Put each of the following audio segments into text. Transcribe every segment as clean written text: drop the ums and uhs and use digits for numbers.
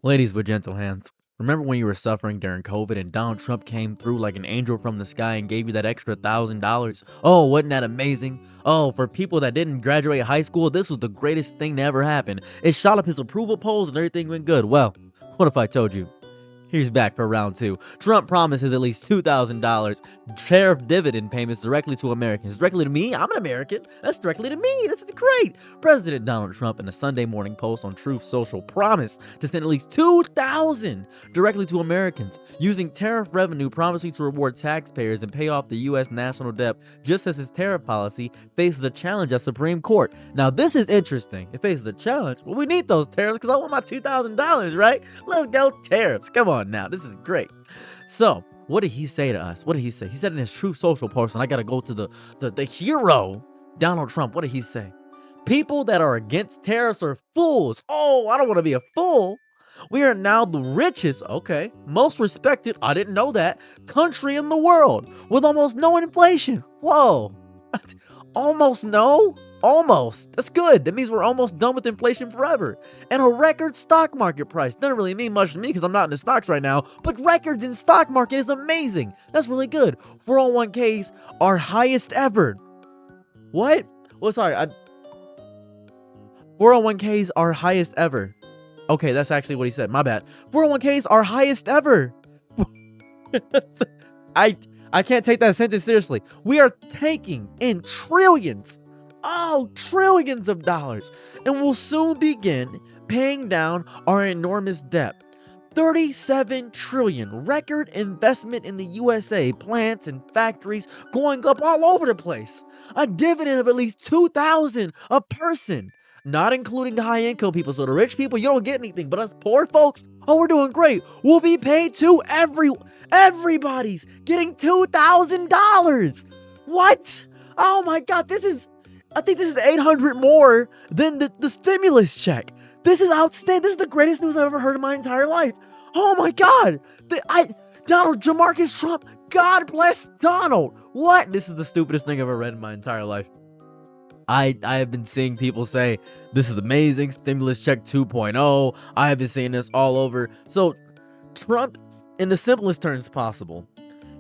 Ladies with gentle hands, remember when you were suffering during COVID and Donald Trump came through like an angel from the sky and gave you that extra $1,000? Oh, wasn't that amazing? Oh, for people that didn't graduate high school, this was the greatest thing to ever happen. It shot up his approval polls and everything went good. Well, what if I told you he's back for round two? Trump promises at least $2,000 tariff dividend payments directly to Americans. Directly to me? I'm an American. That's directly to me. That's great. President Donald Trump in a Sunday Morning Post on Truth Social promised to send at least $2,000 directly to Americans, using tariff revenue promising to reward taxpayers and pay off the U.S. national debt, just as his tariff policy faces a challenge at Supreme Court. Now, this is interesting. It faces a challenge. Well, we need those tariffs because I want my $2,000, right? Let's go tariffs. Come on now. This is great. So, what did he say to us? What did he say? He said in his Truth Social post, and I got to go to the hero, Donald Trump. What did he say? People that are against tariffs are fools. Oh, I don't want to be a fool. We are now the richest, okay, most respected, I didn't know that, country in the world with almost no inflation. Whoa. Almost no? Almost. That's good. That means we're almost done with inflation forever. And a record stock market price. Doesn't really mean much to me because I'm not in the stocks right now, but records in stock market is amazing. That's really good. 401ks are highest ever. What? Well, sorry. 401ks are highest ever. Okay, that's actually what he said. My bad. 401ks are highest ever. I can't take that sentence seriously. We are taking in trillions of dollars, and will soon begin paying down our enormous debt. 37 trillion record investment in the USA, plants and factories going up all over the place. A dividend of at least $2,000 a person, not including the high income people. So the rich people, you don't get anything, but us poor folks, oh, we're doing great. We'll be paid to everybody's getting $2,000. What? Oh my God, I think this is 800 more than the stimulus check. This is outstanding. This is the greatest news I've ever heard in my entire life. Oh my God. Donald Jamarcus Trump. God bless Donald. What? This is the stupidest thing I've ever read in my entire life. I have been seeing people say this is amazing, stimulus check 2.0. I have been seeing this all over. So Trump, in the simplest terms possible,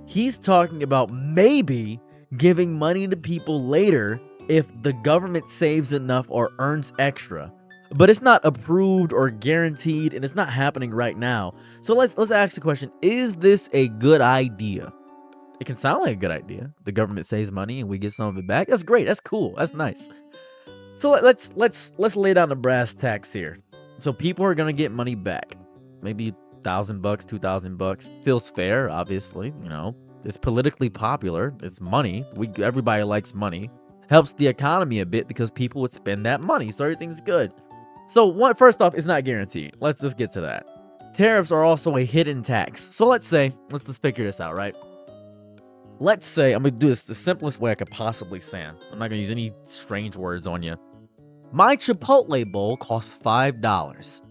he's talking about maybe giving money to people later if the government saves enough or earns extra. But it's not approved or guaranteed, and it's not happening right now. So let's ask the question, is this a good idea? It can sound like a good idea. The government saves money and we get some of it back. That's great. That's cool. That's nice. So let's lay down the brass tacks here. So people are gonna get money back. Maybe $1,000, $2,000. Feels fair, obviously. You know, it's politically popular. It's money. Everybody likes money. Helps the economy a bit because people would spend that money. So everything's good. So first off, it's not guaranteed. Let's just get to that. Tariffs are also a hidden tax. So let's just figure this out, right? Let's say, I'm going to do this the simplest way I could possibly say. I'm not going to use any strange words on you. My Chipotle bowl costs $5.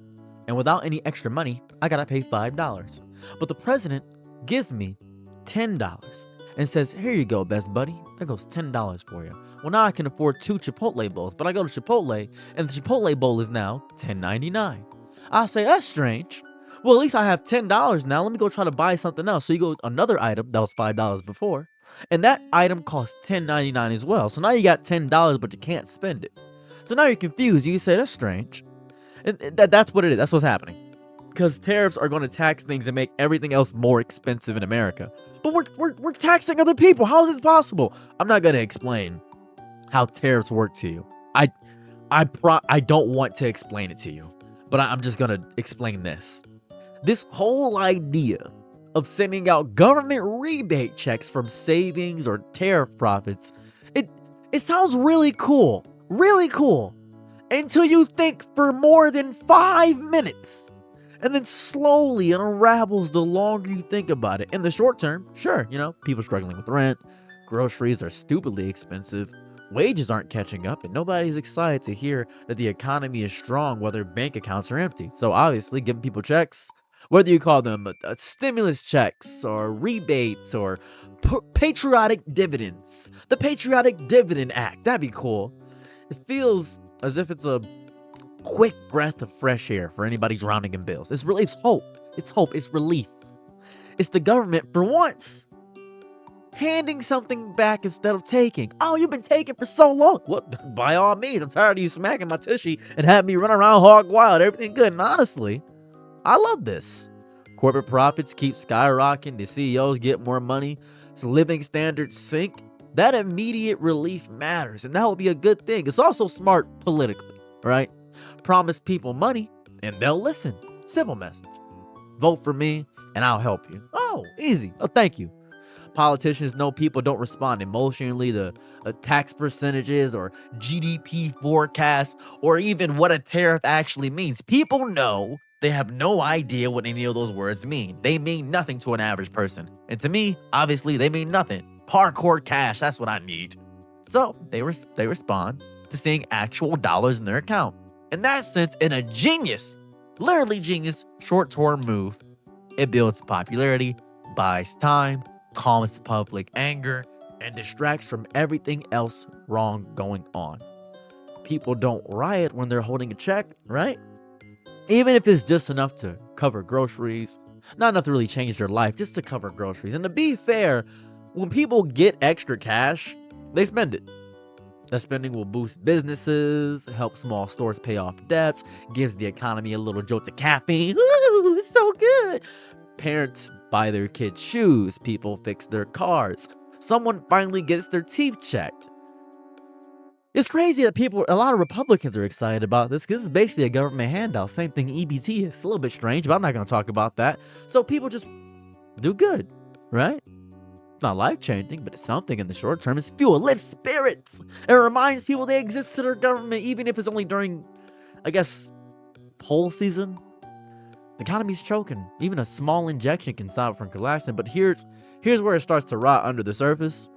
And without any extra money, I got to pay $5. But the president gives me $10 and says, here you go, best buddy. There goes $10 for you. Well, now I can afford 2 Chipotle bowls, but I go to Chipotle, and the Chipotle bowl is now $10.99. I say, that's strange. Well, at least I have $10 now. Let me go try to buy something else. So you go another item that was $5 before, and that item costs $10.99 as well. So now you got $10, but you can't spend it. So now you're confused. You say, that's strange. And that's what it is. That's what's happening. Because tariffs are going to tax things and make everything else more expensive in America. But we're taxing other people. How is this possible? I'm not going to explain how tariffs work to you. I don't want to explain it to you, but I'm just going to explain this. This whole idea of sending out government rebate checks from savings or tariff profits, it sounds really cool, until you think for more than 5 minutes. And then slowly it unravels the longer you think about it. In the short term, sure, people struggling with rent, groceries are stupidly expensive, wages aren't catching up, and nobody's excited to hear that the economy is strong while their bank accounts are empty. So obviously, giving people checks, whether you call them stimulus checks or rebates or patriotic dividends, the Patriotic Dividend Act, that'd be cool. It feels as if it's a quick breath of fresh air for anybody drowning in bills. It's hope. It's hope. It's relief. It's the government, for once, handing something back instead of taking. Oh, you've been taking for so long. What? By all means, I'm tired of you smacking my tushy and having me run around hog wild. Everything good. And honestly, I love this. Corporate profits keep skyrocketing. The CEOs get more money. So living standards sink. That immediate relief matters, and that would be a good thing. It's also smart politically, right? Promise people money, and they'll listen. Simple message. Vote for me, and I'll help you. Oh, easy. Oh, thank you. Politicians know people don't respond emotionally to tax percentages or GDP forecasts or even what a tariff actually means. People know they have no idea what any of those words mean. They mean nothing to an average person. And to me, obviously, they mean nothing. Parkour cash, that's what I need. So they respond to seeing actual dollars in their account. In that sense, in a genius, literally genius, short-term move, it builds popularity, buys time, calms public anger, and distracts from everything else wrong going on. People don't riot when they're holding a check, right? Even if it's just enough to cover groceries, not enough to really change their life, just to cover groceries. And to be fair, when people get extra cash, they spend it. That spending will boost businesses, help small stores pay off debts, gives the economy a little jolt of caffeine. Ooh, it's so good. Parents buy their kids shoes, people fix their cars. Someone finally gets their teeth checked. It's crazy that a lot of Republicans are excited about this because it's basically a government handout. Same thing EBT is. A little bit strange, but I'm not going to talk about that. So people just do good, right? It's not life-changing, but it's something in the short term. It's fuel. It lifts spirits. It reminds people they exist to their government, even if it's only during, I guess, poll season. The economy's choking. Even a small injection can stop it from collapsing. But here's where it starts to rot under the surface.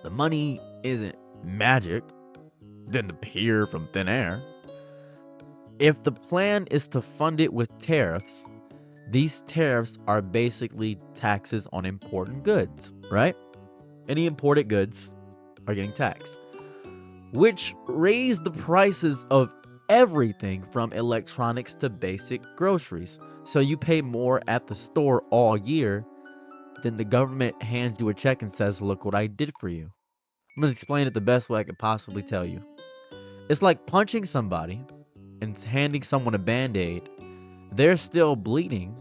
The money isn't magic. Didn't appear from thin air. If the plan is to fund it with tariffs, these tariffs are basically taxes on important goods, right? Any imported goods are getting taxed, which raise the prices of everything from electronics to basic groceries. So you pay more at the store all year, then the government hands you a check and says, look what I did for you. I'm going to explain it the best way I could possibly tell you. It's like punching somebody and handing someone a Band-Aid. They're still bleeding.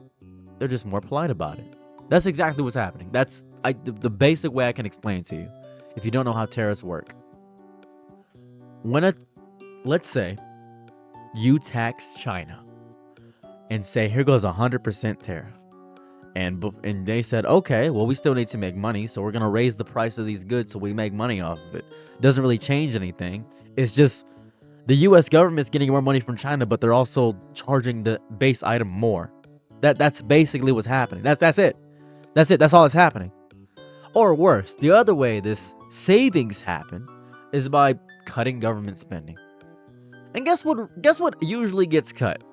They're just more polite about it. That's exactly what's happening. That's the basic way I can explain it to you if you don't know how tariffs work. Let's say you tax China and say, here goes 100% tariff. And they said, okay, well, we still need to make money, so we're going to raise the price of these goods so we make money off of it. Doesn't really change anything. It's just the U.S. government's getting more money from China, but they're also charging the base item more. That's basically what's happening. That's it. That's it. That's all that's happening. Or worse, the other way this savings happen is by cutting government spending. And guess what usually gets cut?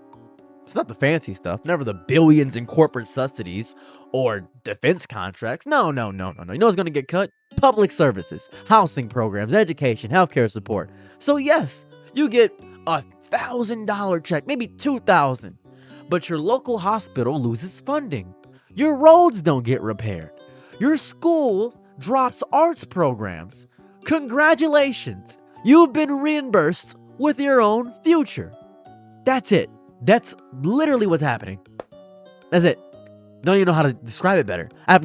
It's not the fancy stuff, never the billions in corporate subsidies or defense contracts. No. You know what's going to get cut? Public services, housing programs, education, healthcare support. So yes, you get $1,000 check, maybe $2,000, but your local hospital loses funding. Your roads don't get repaired. Your school drops arts programs. Congratulations, you've been reimbursed with your own future. That's it. That's literally what's happening. That's it. Don't even know how to describe it better. I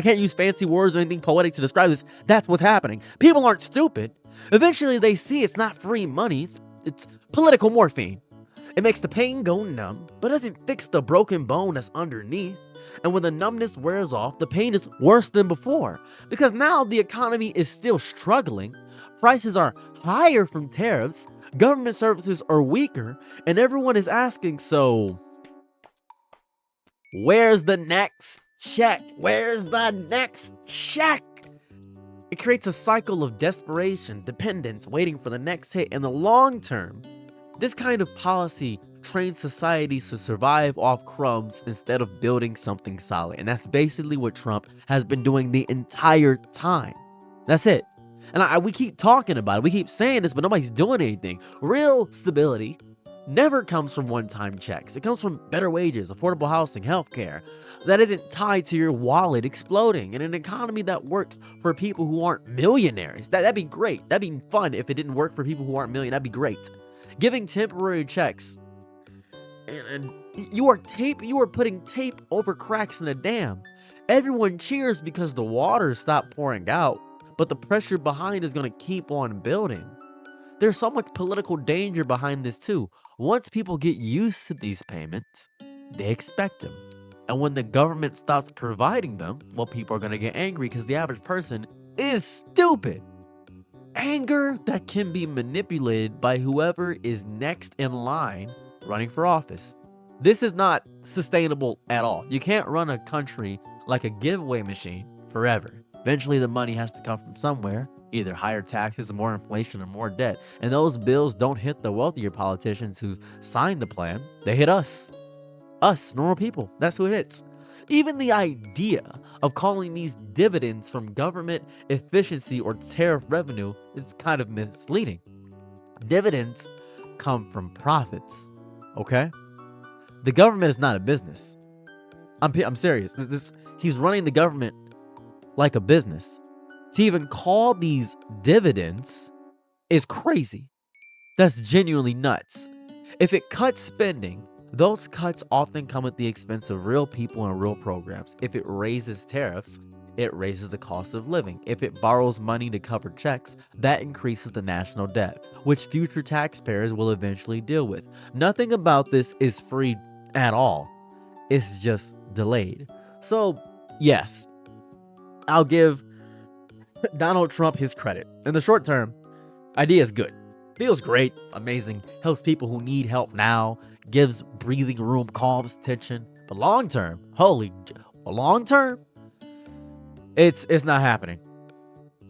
can't use fancy words or anything poetic to describe this. That's what's happening. People aren't stupid. Eventually they see it's not free money. It's political morphine. It makes the pain go numb, but doesn't fix the broken bone that's underneath. And when the numbness wears off, the pain is worse than before. Because now the economy is still struggling. Prices are higher from tariffs. Government services are weaker, and everyone is asking, so where's the next check? Where's the next check? It creates a cycle of desperation, dependence, waiting for the next hit. In the long term, this kind of policy trains societies to survive off crumbs instead of building something solid. And that's basically what Trump has been doing the entire time. That's it. And we keep talking about it. We keep saying this, but nobody's doing anything. Real stability never comes from one-time checks. It comes from better wages, affordable housing, healthcare that isn't tied to your wallet exploding, and an economy that works for people who aren't millionaires. That'd be great. That'd be fun if it didn't work for people who aren't millionaires. That'd be great. Giving temporary checks, and you are putting tape over cracks in a dam. Everyone cheers because the water stopped pouring out, but the pressure behind is going to keep on building. There's so much political danger behind this too. Once people get used to these payments, they expect them. And when the government stops providing them, well, people are going to get angry because the average person is stupid. Anger that can be manipulated by whoever is next in line running for office. This is not sustainable at all. You can't run a country like a giveaway machine forever. Eventually, the money has to come from somewhere, either higher taxes, more inflation, or more debt. And those bills don't hit the wealthier politicians who signed the plan. They hit us. Us, normal people. That's who it hits. Even the idea of calling these dividends from government efficiency or tariff revenue is kind of misleading. Dividends come from profits, okay? The government is not a business. I'm serious. He's running the government like a business. To even call these dividends is crazy. That's genuinely nuts. If it cuts spending, those cuts often come at the expense of real people and real programs. If it raises tariffs, it raises the cost of living. If it borrows money to cover checks, that increases the national debt, which future taxpayers will eventually deal with. Nothing about this is free at all. It's just delayed. So, yes, I'll give Donald Trump his credit. In the short term, idea is good. Feels great, amazing, helps people who need help now, gives breathing room, calms tension. But long term, long term, it's not happening.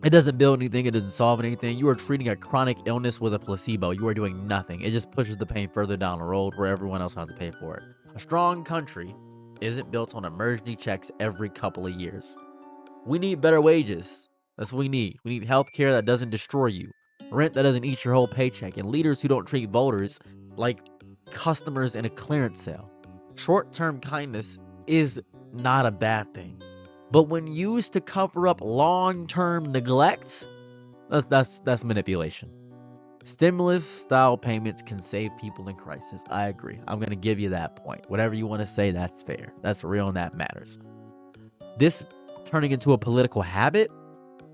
It doesn't build anything. It doesn't solve anything. You are treating a chronic illness with a placebo. You are doing nothing. It just pushes the pain further down the road where everyone else has to pay for it. A strong country isn't built on emergency checks every couple of years. We need better wages. That's what we need. We need health care that doesn't destroy you, rent that doesn't eat your whole paycheck, and leaders who don't treat voters like customers in a clearance sale. Short-term kindness is not a bad thing, but when used to cover up long-term neglect, that's manipulation. Stimulus-style payments can save people in crisis. I agree. I'm going to give you that point. Whatever you want to say, that's fair. That's real and that matters. This turning into a political habit,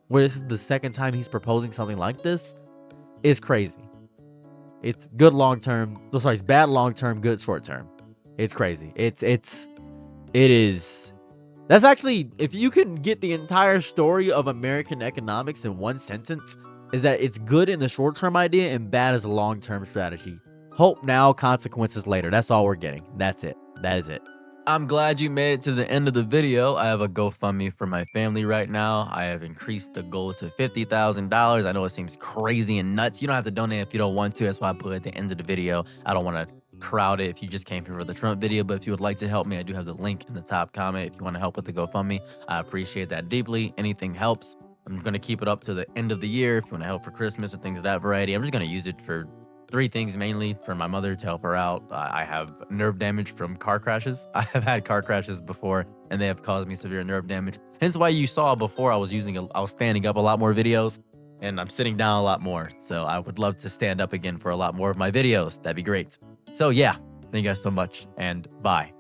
where this is the second time he's proposing something like this, is crazy. It's good long term. It's bad long term, good short term. It's crazy. It is. That's actually, if you can get the entire story of American economics in one sentence, is that it's good in the short term idea and bad as a long term strategy. Hope now, consequences later. That's all we're getting. That's it. That is it. I'm glad you made it to the end of the video. I have a GoFundMe for my family right now. I have increased the goal to $50,000. I know it seems crazy and nuts. You don't have to donate if you don't want to. That's why I put it at the end of the video. I don't want to crowd it if you just came here for the Trump video, but if you would like to help me, I do have the link in the top comment. If you want to help with the GoFundMe, I appreciate that deeply. Anything helps. I'm going to keep it up to the end of the year. If you want to help for Christmas or things of that variety, I'm just going to use it for 3 things mainly. For my mother, to help her out. I have nerve damage from car crashes. I have had car crashes before, and they have caused me severe nerve damage. Hence why you saw before I was standing up a lot more videos, and I'm sitting down a lot more. So I would love to stand up again for a lot more of my videos. That'd be great. So yeah, thank you guys so much, and bye.